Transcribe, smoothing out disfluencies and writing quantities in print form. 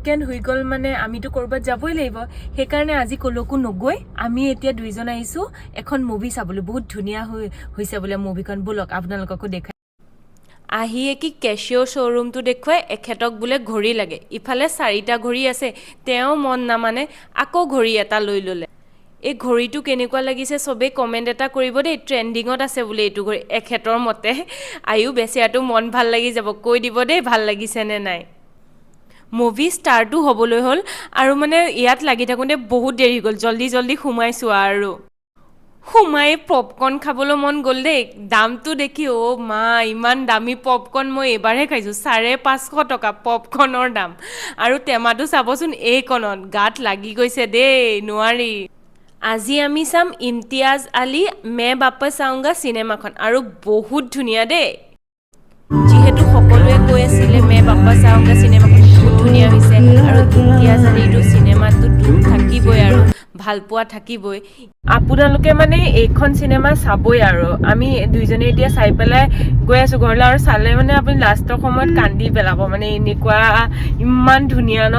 weekend হৈ গ'ল মানে আমিতো ক'ৰবাত যাবই লাগিব সেইকাৰণে আজি কলৈকো নগৈ আমি এতিয়া দুইজন আহিছো এখন মুভি চাবলৈ বহুত ধুনীয়া হৈছে বোলে মুভিখন বলক আপোনালোককো দেখাই আহিয়ে কি কেচিঅ' শ্ব'ৰুমটো দেখুৱাই এখেতক বোলে ঘড়ী লাগে ইফালে 4টা ঘড়ী আছে তেওঁ মন নামানে আকৌ ঘড়ী এটা লৈ ল'লে এই ঘড়ীটো কেনেকুৱা লাগিছে সবে কমেন্ট এটা কৰিব দেই ট্ৰেন্ডিঙত আছে বোলে এইটো ঘড়ী এখেতৰ মতে আয়ু বেচিয়াটো মন ভাল লাগি যাব কৈ দিব দেই ভাল লাগিছে নে নাই মুভি ষ্টাৰ্টটো হ'বলৈ হ'ল আৰু মানে ইয়াত লাগি থাকোঁতে বহুত দেৰি গ'ল জল্দি সোমাইছোঁ আৰু সোমাই পপকৰ্ন খাবলৈ মন গ'ল দেই দামটো দেখি মা ইমান দামী পপকৰ্ন মই এবাৰহে খাইছোঁ 550 টকা পপকৰ্নৰ দাম আৰু টেমাটো চাবচোন এইকণত গাত লাগি গৈছে দেই নোৱাৰি আজি আমি চাম ইমতিয়াজ আলী মে বাপছ আউংগা চিনেমাখন আৰু বহুত ধুনীয়া দেই যিহেতু সকলোৱে কৈ আছিলে মে বাপছ আউংগা চিনেমাখন বহুত ধুনীয়া হৈছে আৰু ইমতিয়াজ আলীটো চিনেমাটো দুখ থাকিবই আৰু ভাল পোৱা থাকিবই আপোনালোকে মানে এইখন চিনেমা চাবই আৰু আমি দুইজনে এতিয়া চাই পেলাই গৈ আছো ঘৰলৈ আৰু চালে মানে আপুনি লাষ্টৰ সময়ত কান্দি পেলাব মানে এনেকুৱা ইমান ধুনীয়া ন